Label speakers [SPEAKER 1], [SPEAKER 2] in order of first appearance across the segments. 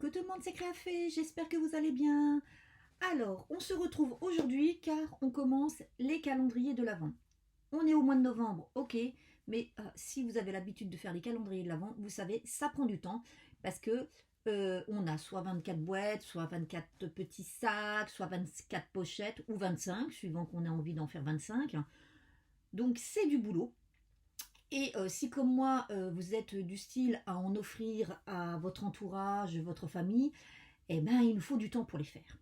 [SPEAKER 1] Coucou tout le monde, c'est Créafé, j'espère que vous allez bien. Alors, on se retrouve aujourd'hui car on commence les calendriers de l'Avent. On est au mois de novembre, ok, mais si vous avez l'habitude de faire les calendriers de l'Avent, vous savez, ça prend du temps parce que on a soit 24 boîtes, soit 24 petits sacs, soit 24 pochettes ou 25, suivant qu'on a envie d'en faire 25. Donc c'est du boulot. Et si comme moi, vous êtes du style à en offrir à votre entourage, votre famille, eh ben il nous faut du temps pour les faire.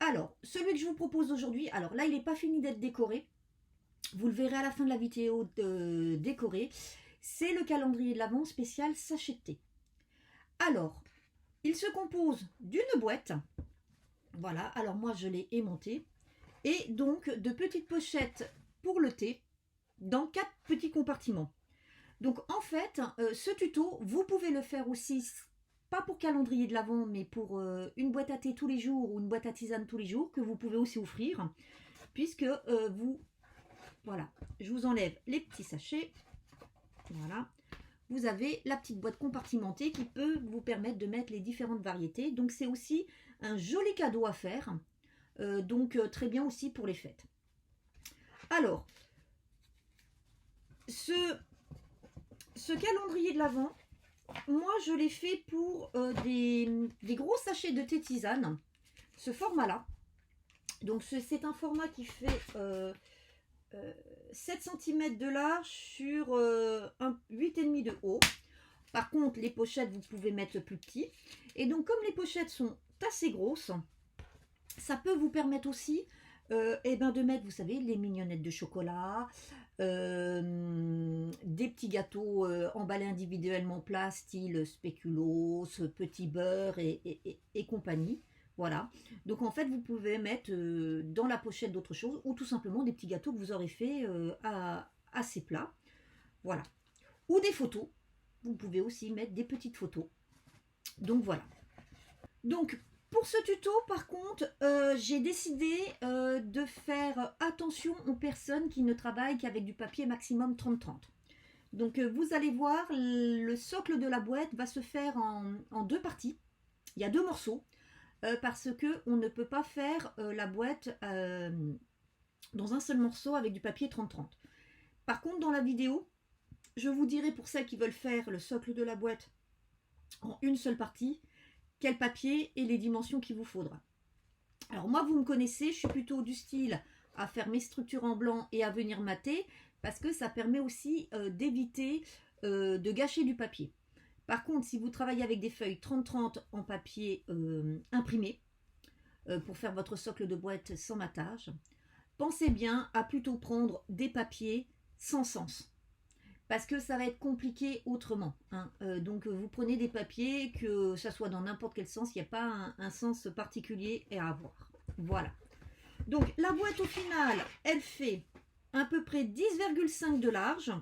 [SPEAKER 1] Alors, celui que je vous propose aujourd'hui, alors là il n'est pas fini d'être décoré, vous le verrez à la fin de la vidéo décoré, c'est le calendrier de l'Avent spécial sachet de thé. Alors, il se compose d'une boîte, voilà, alors moi je l'ai aimanté, et donc de petites pochettes pour le thé dans 4 petits compartiments. Donc en fait, ce tuto, vous pouvez le faire aussi, pas pour calendrier de l'Avent, mais pour une boîte à thé tous les jours ou une boîte à tisane tous les jours, que vous pouvez aussi offrir, puisque voilà, je vous enlève les petits sachets, voilà, vous avez la petite boîte compartimentée qui peut vous permettre de mettre les différentes variétés, donc c'est aussi un joli cadeau à faire, donc très bien aussi pour les fêtes. Alors, ce calendrier de l'Avent, moi je l'ai fait pour des gros sachets de thé tisane, ce format là. Donc c'est un format qui fait 7 cm de large sur 8,5 de haut. Par contre les pochettes vous pouvez mettre plus petit. Et donc comme les pochettes sont assez grosses, ça peut vous permettre aussi de mettre, vous savez, les mignonnettes de chocolat, des petits gâteaux emballés individuellement plats, style spéculoos, petit beurre et compagnie. Voilà. Donc en fait, vous pouvez mettre dans la pochette d'autres choses ou tout simplement des petits gâteaux que vous aurez fait à ces plats. Voilà. Ou des photos. Vous pouvez aussi mettre des petites photos. Donc voilà. Donc pour ce tuto, par contre, j'ai décidé de faire attention aux personnes qui ne travaillent qu'avec du papier maximum 30-30. Donc vous allez voir, le socle de la boîte va se faire en 2 parties. Il y a 2 morceaux, parce qu'on ne peut pas faire la boîte dans un seul morceau avec du papier 30-30. Par contre, dans la vidéo, je vous dirai pour celles qui veulent faire le socle de la boîte en une seule partie, quel papier et les dimensions qu'il vous faudra. Alors moi, vous me connaissez, je suis plutôt du style à faire mes structures en blanc et à venir mater, parce que ça permet aussi d'éviter de gâcher du papier. Par contre, si vous travaillez avec des feuilles 30-30 en papier imprimé, pour faire votre socle de boîte sans matage, pensez bien à plutôt prendre des papiers sans sens. Parce que ça va être compliqué autrement. Hein. Donc vous prenez des papiers, que ça soit dans n'importe quel sens, il n'y a pas un sens particulier à avoir. Voilà. Donc la boîte au final, elle fait à peu près 10,5 de large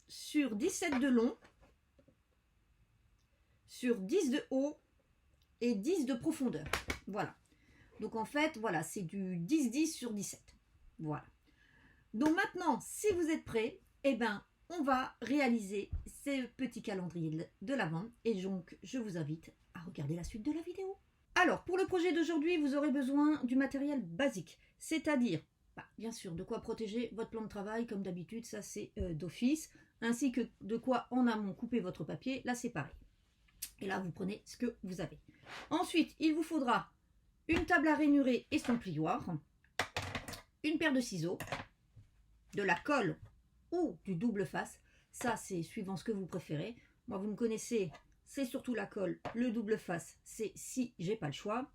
[SPEAKER 1] sur 17 de long, sur 10 de haut et 10 de profondeur. Voilà. Donc en fait, voilà, c'est du 10-10 sur 17. Voilà. Donc maintenant, si vous êtes prêts, eh ben, on va réaliser ces petits calendriers de l'Avent et donc je vous invite à regarder la suite de la vidéo. Alors, pour le projet d'aujourd'hui, vous aurez besoin du matériel basique, c'est-à-dire, bien sûr, de quoi protéger votre plan de travail, comme d'habitude, ça c'est d'office, ainsi que de quoi en amont couper votre papier, là c'est pareil. Et là, vous prenez ce que vous avez. Ensuite, il vous faudra une table à rainurer et son plioir, une paire de ciseaux, de la colle ou du double face, ça c'est suivant ce que vous préférez. Moi vous me connaissez, c'est surtout la colle, le double face c'est si j'ai pas le choix.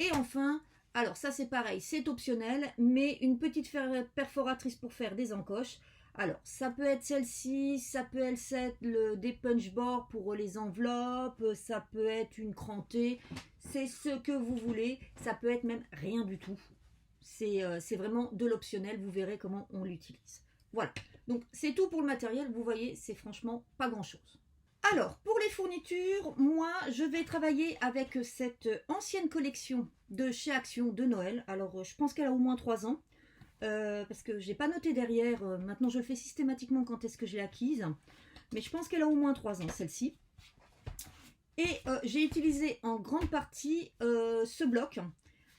[SPEAKER 1] Et enfin, alors ça c'est pareil, c'est optionnel, mais une petite perforatrice pour faire des encoches. Alors ça peut être celle-ci, ça peut être des punch-boards pour les enveloppes, ça peut être une crantée, c'est ce que vous voulez, ça peut être même rien du tout. C'est vraiment de l'optionnel, vous verrez comment on l'utilise. Voilà, donc c'est tout pour le matériel, vous voyez, c'est franchement pas grand chose. Alors, pour les fournitures, moi je vais travailler avec cette ancienne collection de chez Action de Noël. Alors je pense qu'elle a au moins 3 ans, parce que j'ai pas noté derrière, maintenant je le fais systématiquement quand est-ce que je l'ai acquise, mais je pense qu'elle a au moins 3 ans celle-ci. Et j'ai utilisé en grande partie ce bloc.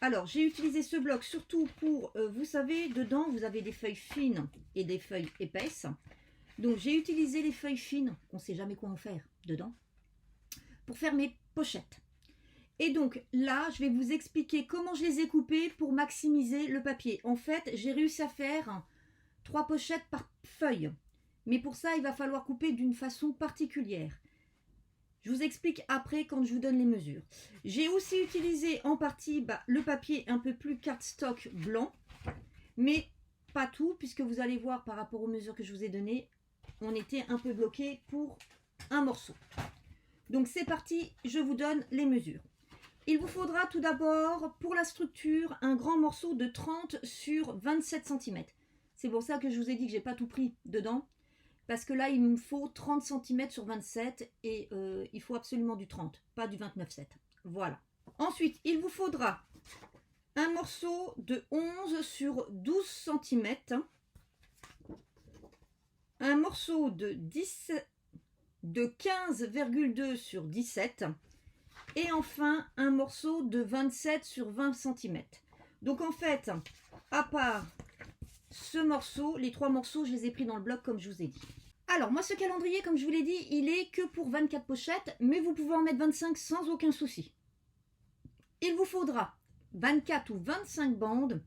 [SPEAKER 1] Alors, j'ai utilisé ce bloc surtout pour, vous savez, dedans, vous avez des feuilles fines et des feuilles épaisses. Donc, j'ai utilisé les feuilles fines, on ne sait jamais quoi en faire dedans, pour faire mes pochettes. Et donc, là, je vais vous expliquer comment je les ai coupées pour maximiser le papier. En fait, j'ai réussi à faire 3 pochettes par feuille. Mais pour ça, il va falloir couper d'une façon particulière. Je vous explique après quand je vous donne les mesures. J'ai aussi utilisé en partie le papier un peu plus cardstock blanc, mais pas tout, puisque vous allez voir par rapport aux mesures que je vous ai données, on était un peu bloqué pour un morceau. Donc c'est parti, je vous donne les mesures. Il vous faudra tout d'abord pour la structure un grand morceau de 30 sur 27 cm. C'est pour ça que je vous ai dit que j'ai pas tout pris dedans. Parce que là, il me faut 30 cm sur 27 et il faut absolument du 30, pas du 29,7. Voilà. Ensuite, il vous faudra un morceau de 11 sur 12 cm, un morceau de 15,2 sur 17 et enfin un morceau de 27 sur 20 cm. Donc en fait, à part ce morceau, les 3 morceaux, je les ai pris dans le bloc comme je vous ai dit. Alors, moi, ce calendrier, comme je vous l'ai dit, il est que pour 24 pochettes, mais vous pouvez en mettre 25 sans aucun souci. Il vous faudra 24 ou 25 bandes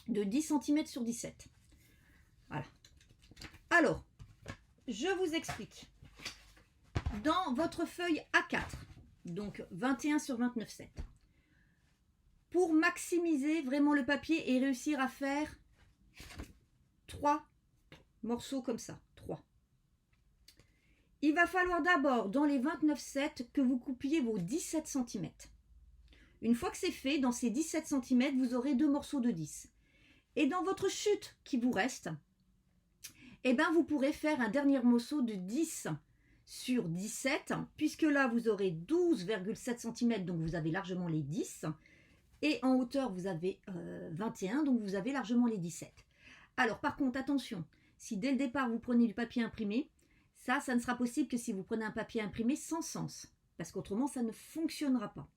[SPEAKER 1] de 10 cm sur 17. Voilà. Alors, je vous explique. Dans votre feuille A4, donc 21 sur 29,7, pour maximiser vraiment le papier et réussir à faire 3 morceaux comme ça, 3. Il va falloir d'abord, dans les 29,7, que vous coupiez vos 17 cm. Une fois que c'est fait, dans ces 17 cm, vous aurez 2 morceaux de 10. Et dans votre chute qui vous reste, eh ben, vous pourrez faire un dernier morceau de 10 sur 17, puisque là, vous aurez 12,7 cm, donc vous avez largement les 10. Et en hauteur, vous avez 21, donc vous avez largement les 17. Alors, par contre, attention, si dès le départ, vous prenez du papier imprimé, ça ne sera possible que si vous prenez un papier imprimé sans sens, parce qu'autrement, ça ne fonctionnera pas.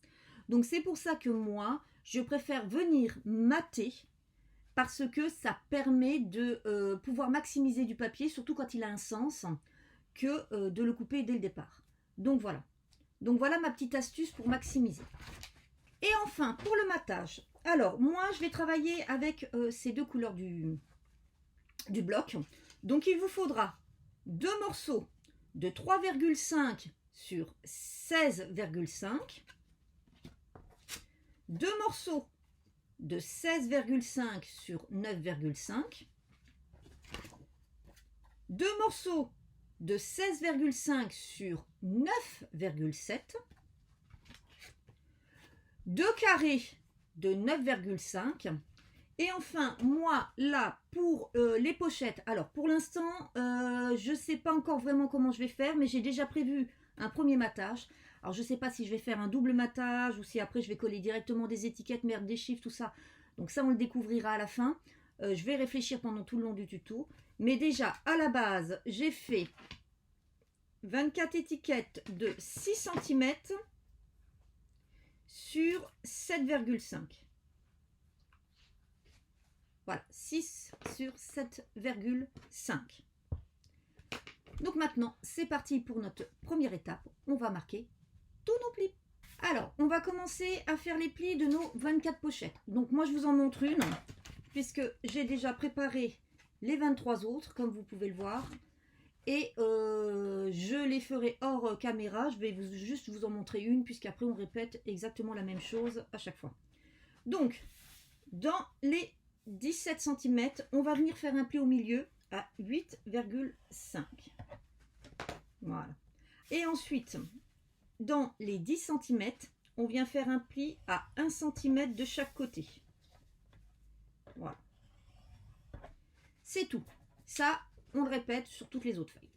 [SPEAKER 1] Donc, c'est pour ça que moi, je préfère venir mater, parce que ça permet de pouvoir maximiser du papier, surtout quand il a un sens, que de le couper dès le départ. Donc, voilà. Donc, voilà ma petite astuce pour maximiser. Et enfin, pour le matage, alors, moi, je vais travailler avec ces 2 couleurs du bloc. Donc, il vous faudra 2 morceaux de 3,5 sur 16,5, 2 morceaux de 16,5 sur 9,5, 2 morceaux de 16,5 sur 9,7, 2 carrés de 9,5. Et enfin, moi, là, pour les pochettes, alors pour l'instant, je ne sais pas encore vraiment comment je vais faire, mais j'ai déjà prévu un premier matage. Alors, je ne sais pas si je vais faire un double matage ou si après je vais coller directement des étiquettes, mettre des chiffres, tout ça. Donc ça, on le découvrira à la fin. Je vais réfléchir pendant tout le long du tuto. Mais déjà, à la base, j'ai fait 24 étiquettes de 6 cm sur 7,5. Voilà, 6 sur 7,5. Donc maintenant, c'est parti pour notre première étape. On va marquer tous nos plis. Alors, on va commencer à faire les plis de nos 24 pochettes. Donc moi, je vous en montre une, puisque j'ai déjà préparé les 23 autres, comme vous pouvez le voir. Et je les ferai hors caméra. Je vais juste vous en montrer une, puisqu'après, on répète exactement la même chose à chaque fois. Donc, dans les 17 cm, on va venir faire un pli au milieu à 8,5. Voilà. Et ensuite, dans les 10 cm, on vient faire un pli à 1 cm de chaque côté. Voilà. C'est tout. Ça, on le répète sur toutes les autres feuilles.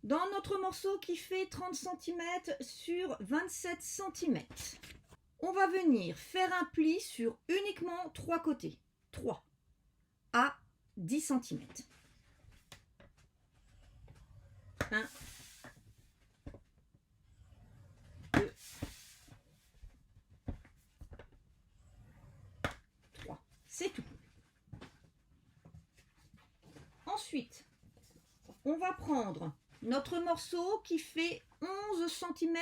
[SPEAKER 1] Dans notre morceau qui fait 30 cm sur 27 cm, on va venir faire un pli sur uniquement 3 côtés. 3 à 10 cm. 1, C'est tout. Ensuite, on va prendre notre morceau qui fait 11 cm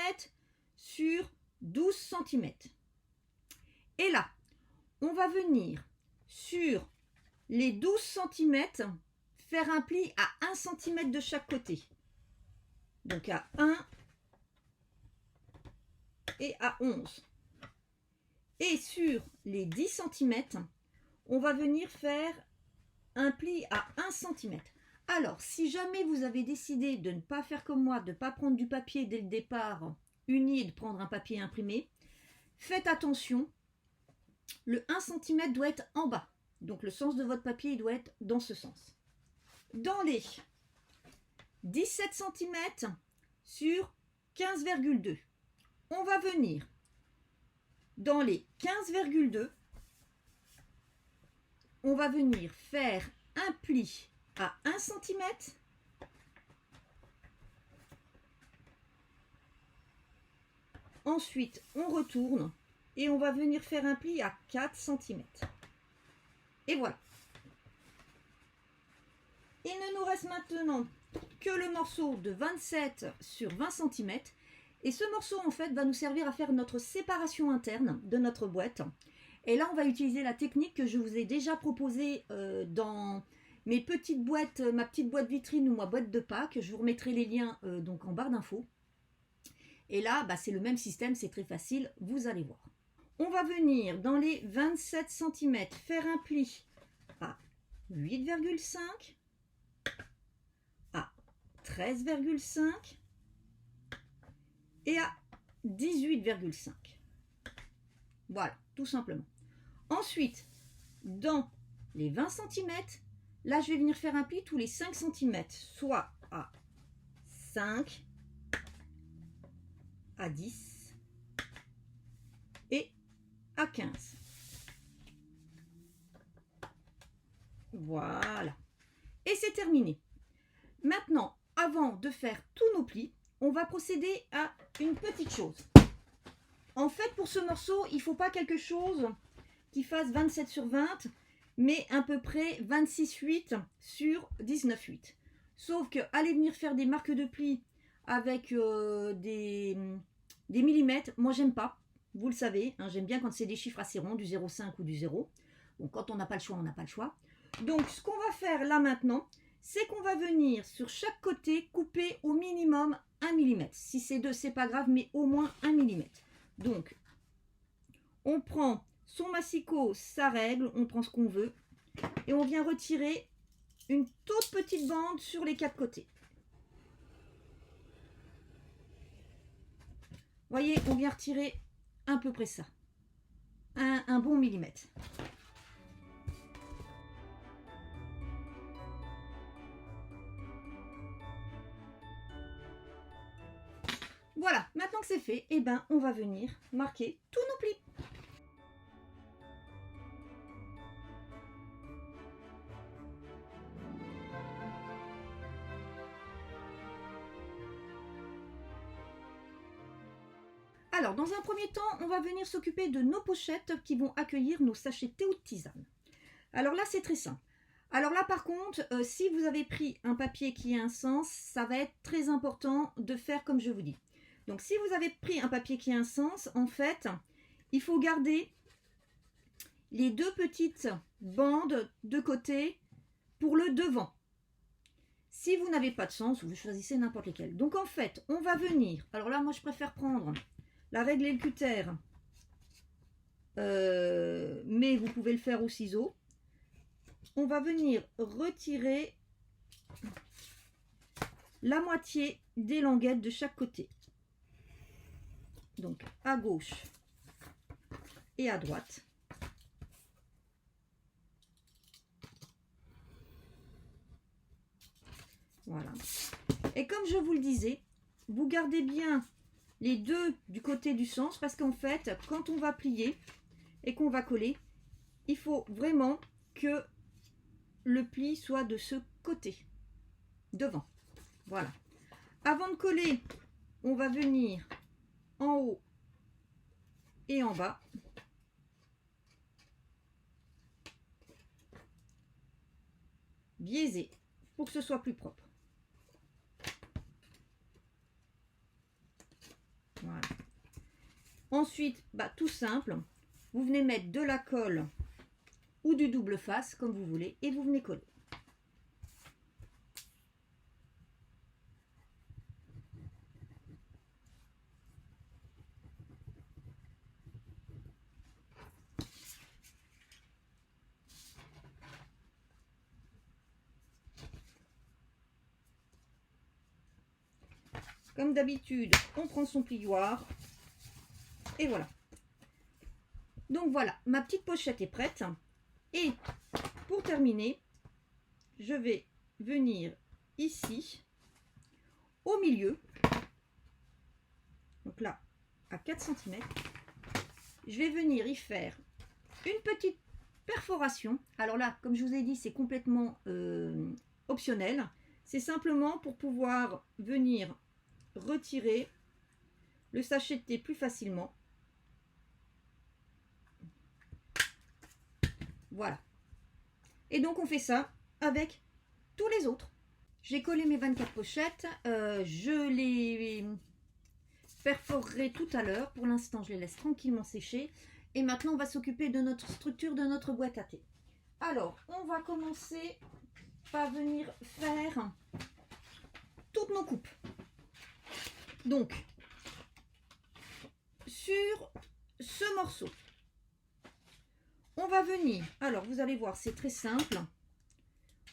[SPEAKER 1] sur 12 cm. Et là, on va venir sur les 12 cm faire un pli à 1 cm de chaque côté. Donc à 1 et à 11. Et sur les 10 cm, on va venir faire un pli à 1 cm. Alors, si jamais vous avez décidé de ne pas faire comme moi, de ne pas prendre du papier dès le départ uni et de prendre un papier imprimé, faites attention, le 1 cm doit être en bas. Donc le sens de votre papier il doit être dans ce sens. Dans les 17 cm sur 15,2, on va venir dans les 15,2, on va venir faire un pli à 1 cm ensuite on retourne et on va venir faire un pli à 4 cm. Et voilà. Il ne nous reste maintenant que le morceau de 27 sur 20 cm. Et ce morceau, en fait, va nous servir à faire notre séparation interne de notre boîte. Et là, on va utiliser la technique que je vous ai déjà proposée dans mes petites boîtes, ma petite boîte vitrine ou ma boîte de Pâques. Je vous remettrai les liens donc en barre d'infos. Et là, bah, c'est le même système, c'est très facile, vous allez voir. On va venir dans les 27 cm faire un pli à 8,5, à 13,5 et à 18,5. Voilà, tout simplement. Ensuite, dans les 20 cm, là je vais venir faire un pli tous les 5 cm, soit à 5, à 10 et à 15. Voilà. Et c'est terminé. Maintenant, avant de faire tous nos plis, on va procéder à une petite chose. En fait, pour ce morceau, il ne faut pas quelque chose qui fasse 27 sur 20, mais à peu près 26,8 sur 19,8. Sauf que aller venir faire des marques de plis avec des millimètres, moi j'aime pas. Vous le savez, hein, j'aime bien quand c'est des chiffres assez ronds, du 0,5 ou du 0. Bon, quand on n'a pas le choix, on n'a pas le choix. Donc, ce qu'on va faire là maintenant, c'est qu'on va venir sur chaque côté couper au minimum 1 mm. Si c'est 2, c'est pas grave, mais au moins 1 mm. Donc, on prend son massicot, sa règle, on prend ce qu'on veut, et on vient retirer une toute petite bande sur les 4 côtés. Voyez, on vient retirer à peu près ça, un bon millimètre. Voilà, maintenant que c'est fait, eh ben, on va venir marquer tous nos plis. Alors, dans un premier temps, on va venir s'occuper de nos pochettes qui vont accueillir nos sachets thé ou de tisane. Alors là, c'est très simple. Alors là, par contre, si vous avez pris un papier qui a un sens, ça va être très important de faire comme je vous dis. Donc, si vous avez pris un papier qui a un sens, en fait, il faut garder les 2 petites bandes de côté pour le devant. Si vous n'avez pas de sens, vous choisissez n'importe lesquels. Donc, en fait, on va venir... Alors là, moi, je préfère prendre la règle et le cutter, mais vous pouvez le faire au ciseau. On va venir retirer la moitié des languettes de chaque côté. Donc à gauche et à droite. Voilà. Et comme je vous le disais, vous gardez bien les 2 du côté du sens parce qu'en fait, quand on va plier et qu'on va coller, il faut vraiment que le pli soit de ce côté, devant. Voilà. Avant de coller, on va venir en haut et en bas. biaiser pour que ce soit plus propre. Voilà. Ensuite, tout simple, vous venez mettre de la colle ou du double face, comme vous voulez, et vous venez coller. Comme d'habitude, on prend son plioir et voilà. Donc voilà, ma petite pochette est prête. Et pour terminer, je vais venir ici, au milieu, donc là, à 4 cm, je vais venir y faire une petite perforation. Alors là, comme je vous ai dit, c'est complètement optionnel. C'est simplement pour pouvoir venir retirer le sachet de thé plus facilement. Voilà. Et donc on fait ça avec tous les autres. J'ai collé mes 24 pochettes. Je les perforerai tout à l'heure. Pour l'instant, je les laisse tranquillement sécher. Et maintenant, on va s'occuper de notre structure de notre boîte à thé. Alors, on va commencer par venir faire toutes nos coupes. Donc, sur ce morceau, on va venir, alors vous allez voir, c'est très simple.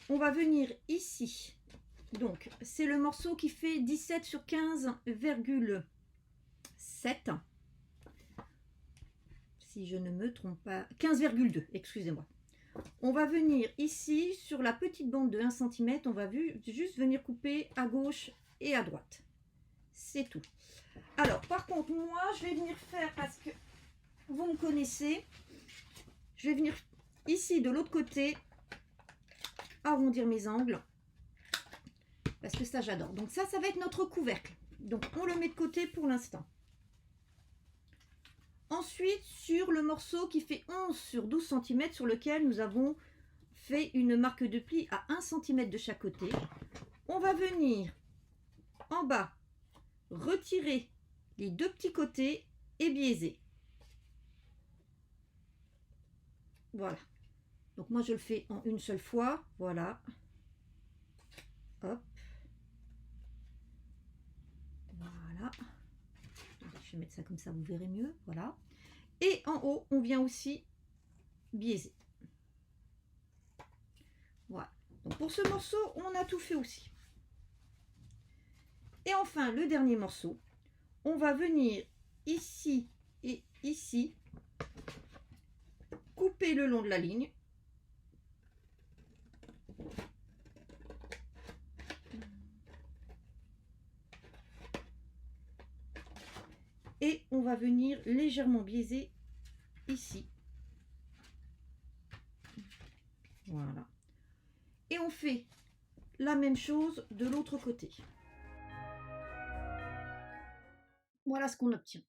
[SPEAKER 1] On va venir ici. Donc, c'est le morceau qui fait 17 sur 15,7. Si je ne me trompe pas, 15,2, excusez-moi. On va venir ici, sur la petite bande de 1 cm, on va juste venir couper à gauche et à droite. C'est tout. Alors, par contre, moi, je vais venir faire, parce que vous me connaissez, je vais venir ici, de l'autre côté, arrondir mes angles. Parce que ça, j'adore. Donc ça va être notre couvercle. Donc, on le met de côté pour l'instant. Ensuite, sur le morceau qui fait 11 sur 12 cm, sur lequel nous avons fait une marque de pli à 1 cm de chaque côté, on va venir en bas, retirer les deux petits côtés et biaiser. Voilà. Donc moi, je le fais en une seule fois. Voilà. Hop. Voilà. Je vais mettre ça comme ça, vous verrez mieux. Voilà. Et en haut, on vient aussi biaiser. Voilà. Donc pour ce morceau, on a tout fait aussi. Et enfin, le dernier morceau, on va venir ici et ici, couper le long de la ligne. Et on va venir légèrement biaiser ici. Voilà. Et on fait la même chose de l'autre côté. Voilà ce qu'on obtient.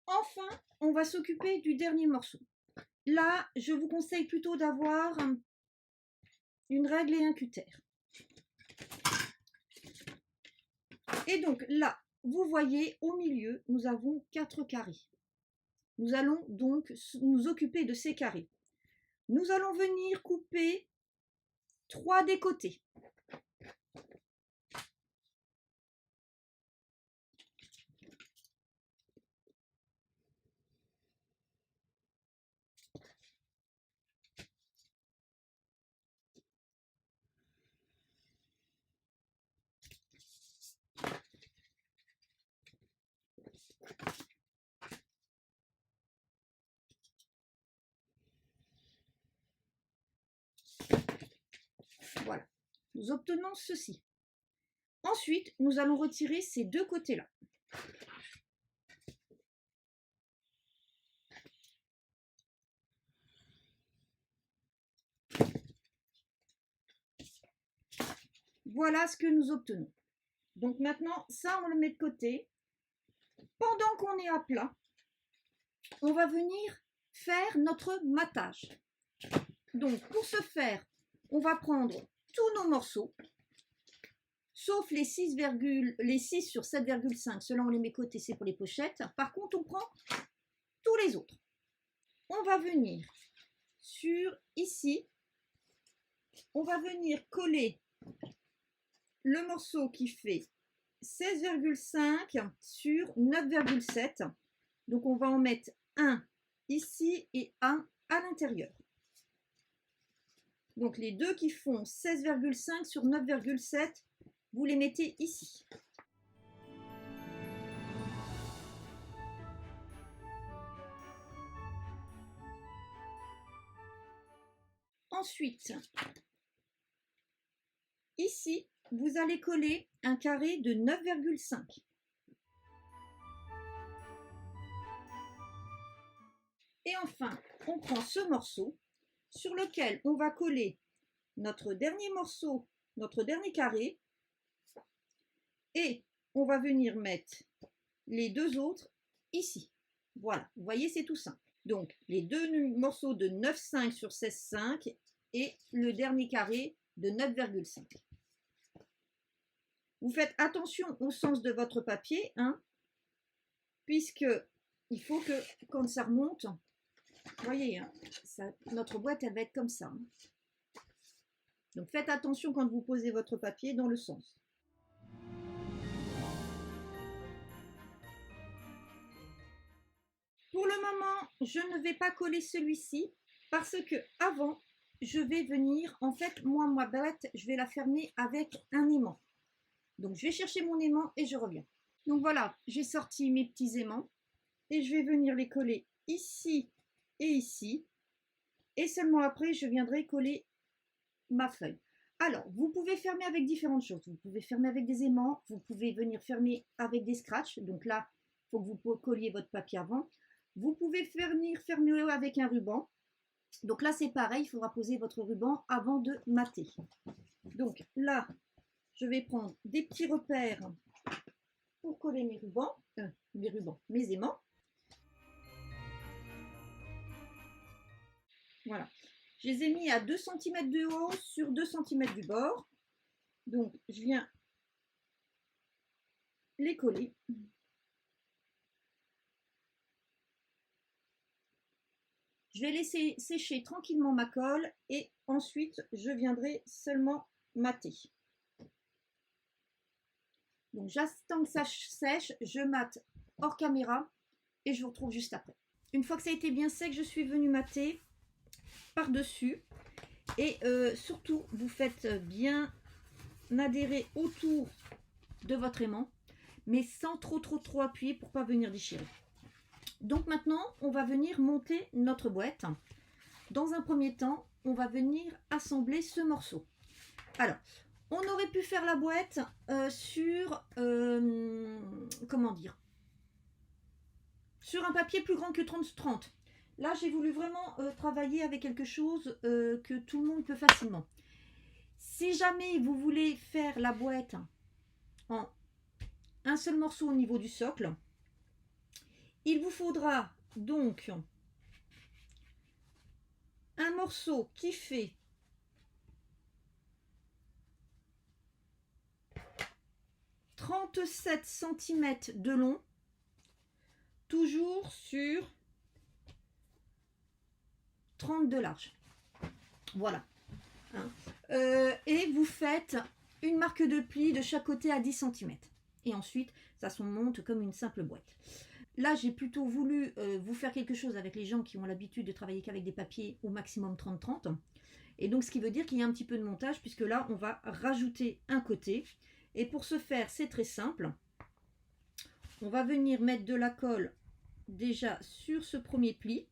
[SPEAKER 1] Enfin, on va s'occuper du dernier morceau. Là, je vous conseille plutôt d'avoir une règle et un cutter. Et donc là, vous voyez, au milieu, nous avons 4 carrés. Nous allons donc nous occuper de ces carrés. Nous allons venir couper 3 des côtés. Voilà, nous obtenons ceci. Ensuite, nous allons retirer ces deux côtés-là. Voilà ce que nous obtenons. Donc maintenant, ça, on le met de côté. Pendant qu'on est à plat, on va venir faire notre matage. Donc, pour ce faire, on va prendre tous nos morceaux, sauf les 6 sur 7,5. Ceux-là, on les met côté, c'est pour les pochettes. Par contre, on prend tous les autres. On va venir sur ici, on va venir coller le morceau qui fait 16,5 sur 9,7. Donc, on va en mettre un ici et un à l'intérieur. Donc, les deux qui font 16,5 sur 9,7, vous les mettez ici. Ensuite, ici, vous allez coller un carré de 9,5. Et enfin, on prend ce morceau sur lequel on va coller notre dernier morceau, notre dernier carré, et on va venir mettre les deux autres ici. Voilà, vous voyez, c'est tout simple. Donc, les deux morceaux de 9,5 sur 16,5 et le dernier carré de 9,5. Vous faites attention au sens de votre papier, hein, puisque il faut que quand ça remonte, vous voyez, hein, notre boîte, elle va être comme ça. Hein. Donc, faites attention quand vous posez votre papier dans le sens. Pour le moment, je ne vais pas coller celui-ci parce que avant, je vais venir, en fait, moi, ma boîte, je vais la fermer avec un aimant. Donc, je vais chercher mon aimant et je reviens. Donc, voilà, j'ai sorti mes petits aimants et je vais venir les coller ici et ici. Et seulement après, je viendrai coller ma feuille. Alors, vous pouvez fermer avec différentes choses. Vous pouvez fermer avec des aimants. Vous pouvez venir fermer avec des scratchs. Donc là, il faut que vous colliez votre papier avant. Vous pouvez venir fermer avec un ruban. Donc là, c'est pareil. Il faudra poser votre ruban avant de mater. Donc là, je vais prendre des petits repères pour coller mes rubans. Mes aimants. Voilà. Je les ai mis à 2 cm de haut sur 2 cm du bord. Donc, je viens les coller. Je vais laisser sécher tranquillement ma colle et ensuite, je viendrai seulement mater. Donc, j'attends que ça sèche, je mate hors caméra et je vous retrouve juste après. Une fois que ça a été bien sec, je suis venue mater par-dessus. Et surtout, vous faites bien adhérer autour de votre aimant, mais sans trop appuyer pour pas venir déchirer. Donc maintenant, on va venir monter notre boîte. Dans un premier temps, on va venir assembler ce morceau. Alors, on aurait pu faire la boîte sur, comment dire, sur un papier plus grand que 30-30. Là, j'ai voulu vraiment travailler avec quelque chose que tout le monde peut facilement. Si jamais vous voulez faire la boîte en un seul morceau au niveau du socle, il vous faudra donc un morceau qui fait 37 cm de long, toujours sur 30 de large. Voilà. Hein. Et vous faites une marque de pli de chaque côté à 10 cm. Et ensuite, ça se monte comme une simple boîte. Là, j'ai plutôt voulu vous faire quelque chose avec les gens qui ont l'habitude de travailler qu'avec des papiers au maximum 30-30. Et donc, ce qui veut dire qu'il y a un petit peu de montage, puisque là, on va rajouter un côté. Et pour ce faire, c'est très simple. On va venir mettre de la colle déjà sur ce premier pli.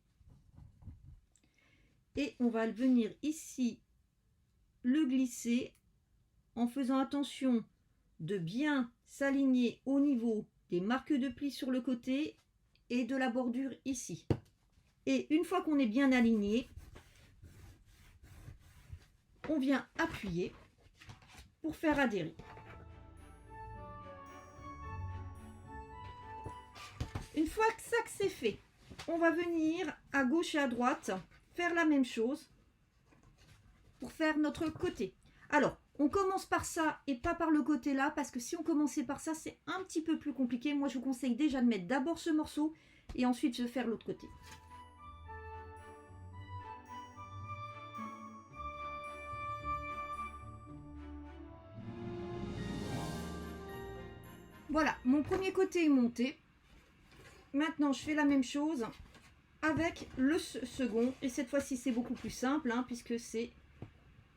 [SPEAKER 1] Et on va venir ici le glisser en faisant attention de bien s'aligner au niveau des marques de pli sur le côté et de la bordure ici. Et une fois qu'on est bien aligné, on vient appuyer pour faire adhérer. Une fois que ça c'est fait, on va venir à gauche et à droite faire la même chose pour faire notre côté. Alors, on commence par ça et pas par le côté là, parce que si on commençait par ça, c'est un petit peu plus compliqué. Moi, je vous conseille déjà de mettre d'abord ce morceau et ensuite de faire l'autre côté. Voilà, mon premier côté est monté. Maintenant, je fais la même chose avec le second. Et cette fois-ci, c'est beaucoup plus simple, hein, puisque c'est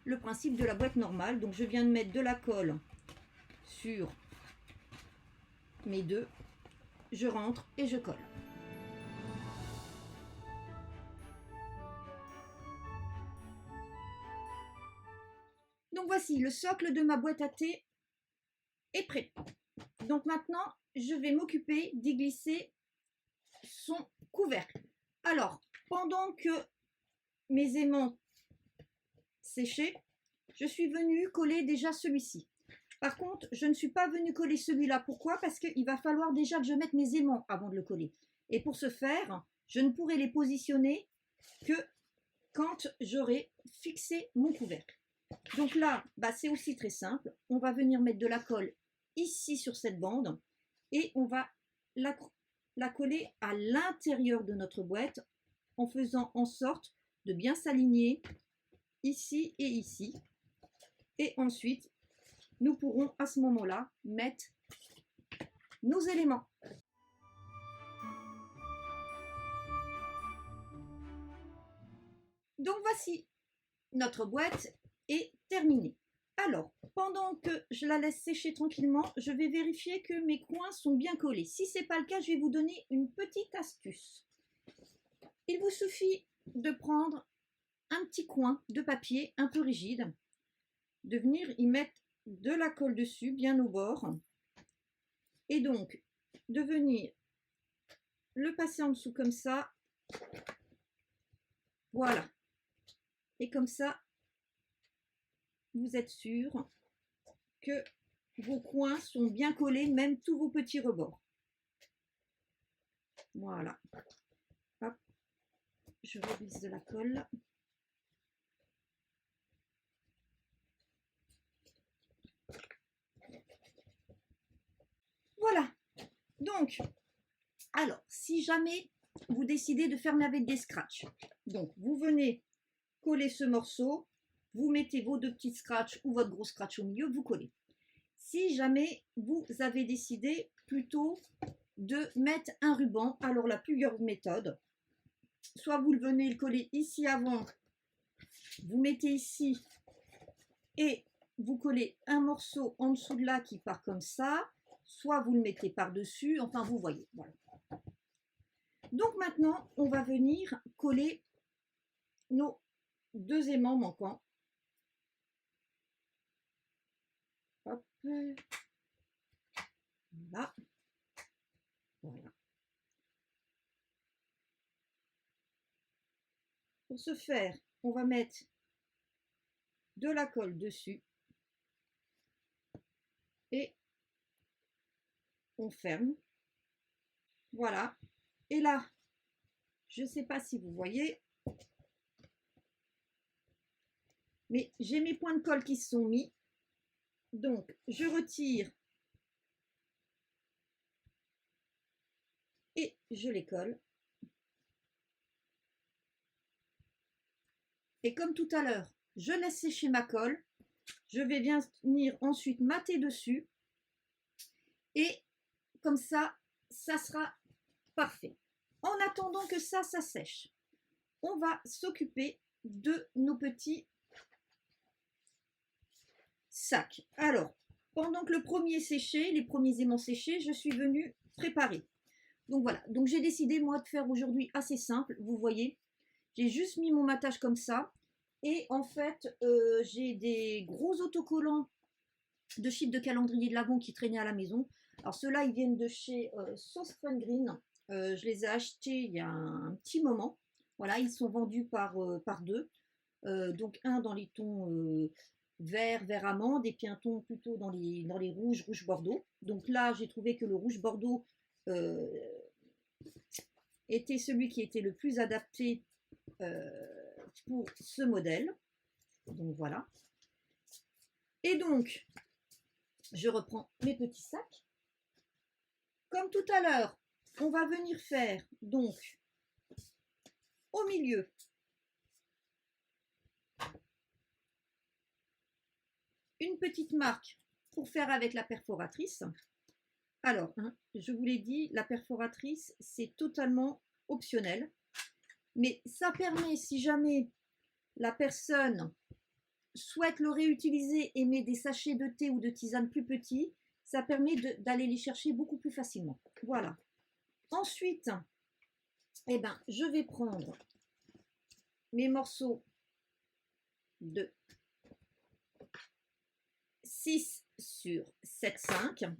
[SPEAKER 1] le principe de la boîte normale. Donc, je viens de mettre de la colle sur mes deux. Je rentre et je colle. Donc, voici, le socle de ma boîte à thé est prêt. Donc, maintenant, je vais m'occuper d'y glisser son couvercle. Alors, pendant que mes aimants séchaient, je suis venue coller déjà celui-ci. Par contre, je ne suis pas venue coller celui-là. Pourquoi? Parce qu'il va falloir déjà que je mette mes aimants avant de le coller. Et pour ce faire, je ne pourrai les positionner que quand j'aurai fixé mon couvercle. Donc là, c'est aussi très simple. On va venir mettre de la colle ici sur cette bande et on va la coller à l'intérieur de notre boîte en faisant en sorte de bien s'aligner ici et ici. Et ensuite, nous pourrons à ce moment-là mettre nos éléments. Donc voici, notre boîte est terminée. Alors, pendant que je la laisse sécher tranquillement, je vais vérifier que mes coins sont bien collés. Si ce n'est pas le cas, je vais vous donner une petite astuce. Il vous suffit de prendre un petit coin de papier un peu rigide, de venir y mettre de la colle dessus, bien au bord, et donc de venir le passer en dessous comme ça. Voilà. Et comme ça, vous êtes sûr que vos coins sont bien collés, même tous vos petits rebords. Voilà. Hop. Je reglisse de la colle. Voilà. Donc, alors, si jamais vous décidez de faire avec des scratchs, donc vous venez coller ce morceau, vous mettez vos deux petits scratchs ou votre gros scratch au milieu, vous collez. Si jamais vous avez décidé plutôt de mettre un ruban, alors la plusieurs méthodes, soit vous venez le coller ici avant, vous mettez ici et vous collez un morceau en dessous de là qui part comme ça, soit vous le mettez par-dessus, enfin vous voyez. Voilà. Donc maintenant, on va venir coller nos deux aimants manquants. Hop. Voilà. Voilà. Pour ce faire, on va mettre de la colle dessus et on ferme. Voilà. Et là, je ne sais pas si vous voyez, mais j'ai mes points de colle qui se sont mis. Donc, je retire et je les colle. Et comme tout à l'heure, je laisse sécher ma colle. Je vais bien venir ensuite mater dessus. Et comme ça, ça sera parfait. En attendant que ça sèche, on va s'occuper de nos petits sacs. Alors, pendant que le premier séchait, les premiers aimants séchés, je suis venue préparer. Donc voilà, donc j'ai décidé moi de faire aujourd'hui assez simple, vous voyez. J'ai juste mis mon matage comme ça. Et en fait, j'ai des gros autocollants de chiffres de calendrier de l'Avent qui traînaient à la maison. Alors ceux-là, ils viennent de chez Sauce Fun Green. Je les ai achetés il y a un petit moment. Voilà, ils sont vendus par deux. Donc un dans les tons vert amande et puis un ton plutôt dans les rouge bordeaux. Donc là, j'ai trouvé que le rouge bordeaux était celui qui était le plus adapté pour ce modèle. Donc voilà. Et donc, je reprends mes petits sacs. Comme tout à l'heure, on va venir faire donc au milieu une petite marque pour faire avec la perforatrice. Alors, hein, je vous l'ai dit, la perforatrice, c'est totalement optionnel. Mais ça permet, si jamais la personne souhaite le réutiliser et met des sachets de thé ou de tisane plus petits, ça permet d'aller les chercher beaucoup plus facilement. Voilà. Ensuite, eh ben, je vais prendre mes morceaux de 6 sur 7,5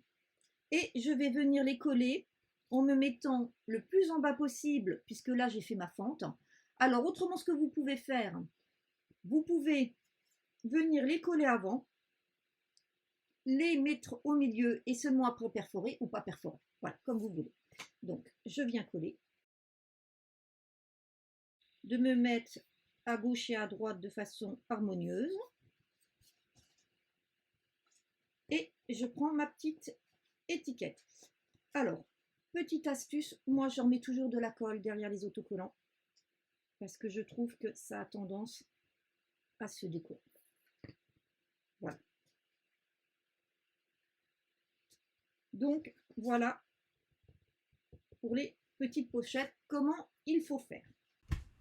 [SPEAKER 1] et je vais venir les coller en me mettant le plus en bas possible, puisque là j'ai fait ma fente. Alors autrement, ce que vous pouvez faire, vous pouvez venir les coller avant, les mettre au milieu et seulement après perforer ou pas perforer. Voilà, comme vous voulez. Donc je viens coller, de me mettre à gauche et à droite de façon harmonieuse. Et je prends ma petite étiquette. Alors, petite astuce, moi j'en mets toujours de la colle derrière les autocollants parce que je trouve que ça a tendance à se décoller. Voilà. Donc voilà pour les petites pochettes, comment il faut faire.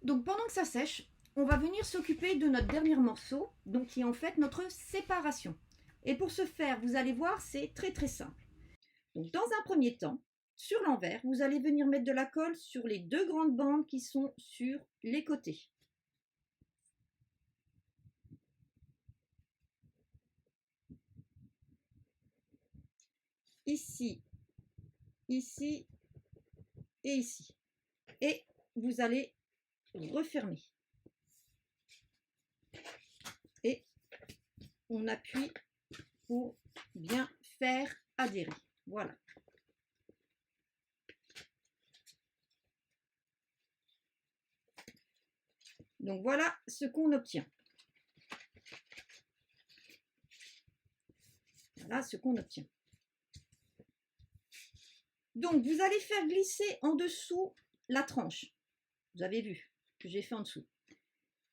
[SPEAKER 1] Donc pendant que ça sèche, on va venir s'occuper de notre dernier morceau, donc qui est en fait notre séparation. Et pour ce faire, vous allez voir, c'est très très simple. Donc dans un premier temps, sur l'envers, vous allez venir mettre de la colle sur les deux grandes bandes qui sont sur les côtés. Ici, ici et ici. Et vous allez refermer. Et on appuie pour bien faire adhérer. Voilà. Donc voilà ce qu'on obtient. Voilà ce qu'on obtient. Donc vous allez faire glisser en dessous la tranche. Vous avez vu que j'ai fait en dessous.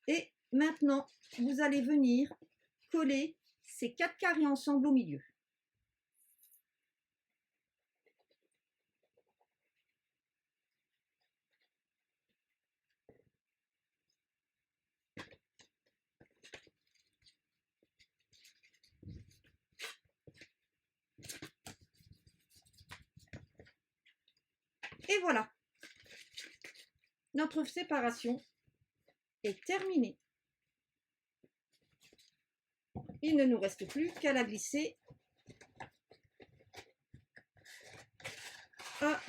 [SPEAKER 1] Et maintenant, vous allez venir coller ces 4 carrés ensemble au milieu. Et voilà, notre séparation est terminée. Il ne nous reste plus qu'à la glisser à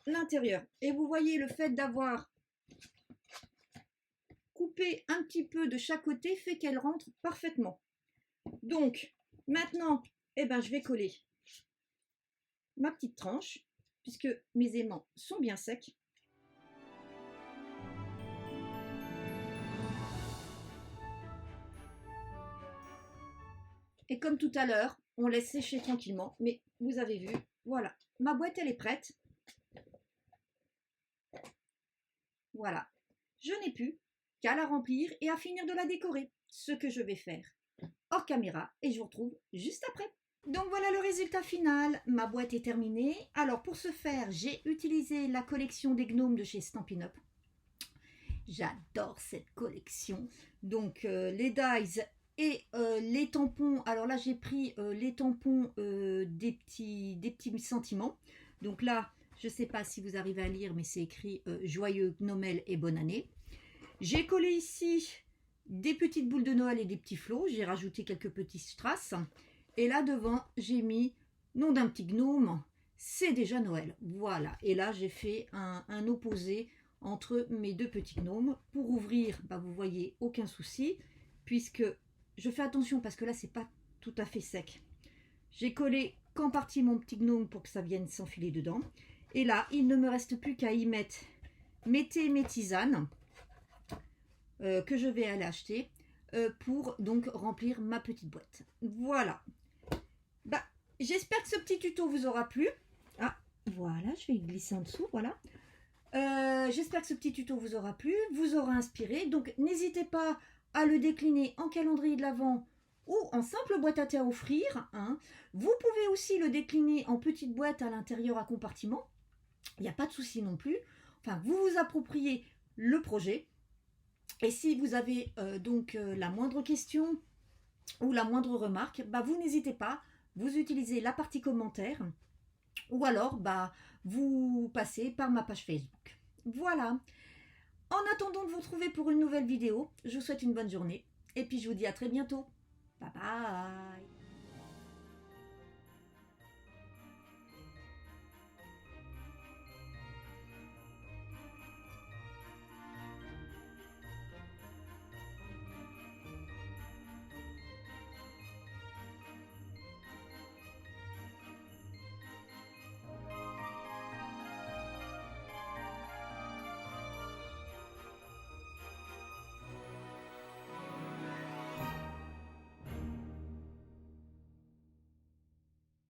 [SPEAKER 1] l'intérieur. Et vous voyez, le fait d'avoir coupé un petit peu de chaque côté fait qu'elle rentre parfaitement. Donc, maintenant, eh ben, je vais coller ma petite tranche, puisque mes aimants sont bien secs. Et comme tout à l'heure, on laisse sécher tranquillement, mais vous avez vu, voilà, ma boîte elle est prête. Voilà, je n'ai plus qu'à la remplir et à finir de la décorer, ce que je vais faire hors caméra et je vous retrouve juste après. Donc voilà le résultat final, ma boîte est terminée. Alors pour ce faire, j'ai utilisé la collection des gnomes de chez Stampin' Up. J'adore cette collection. Donc les dies et les tampons. Alors là j'ai pris les tampons des petits sentiments. Donc là, je ne sais pas si vous arrivez à lire, mais c'est écrit joyeux Noël et bonne année. J'ai collé ici des petites boules de Noël et des petits flots. J'ai rajouté quelques petits strass. Et là devant, j'ai mis nom d'un petit gnome. C'est déjà Noël. Voilà. Et là, j'ai fait un opposé entre mes deux petits gnomes. Pour ouvrir, bah, vous voyez, aucun souci. Puisque je fais attention parce que là, c'est pas tout à fait sec. J'ai collé qu'en partie mon petit gnome pour que ça vienne s'enfiler dedans. Et là, il ne me reste plus qu'à y mettre mes tisanes que je vais aller acheter. pour donc remplir ma petite boîte. Voilà. Bah, j'espère que ce petit tuto vous aura plu. Ah, voilà, je vais glisser en dessous, voilà. J'espère que ce petit tuto vous aura plu, vous aura inspiré. Donc, n'hésitez pas à le décliner en calendrier de l'Avent ou en simple boîte à thé à offrir. Hein. Vous pouvez aussi le décliner en petite boîte à l'intérieur à compartiment. Il n'y a pas de souci non plus. Enfin, vous vous appropriez le projet. Et si vous avez la moindre question ou la moindre remarque, bah, vous n'hésitez pas. Vous utilisez la partie commentaire ou alors vous passez par ma page Facebook. Voilà. En attendant de vous retrouver pour une nouvelle vidéo, je vous souhaite une bonne journée et puis je vous dis à très bientôt. Bye bye.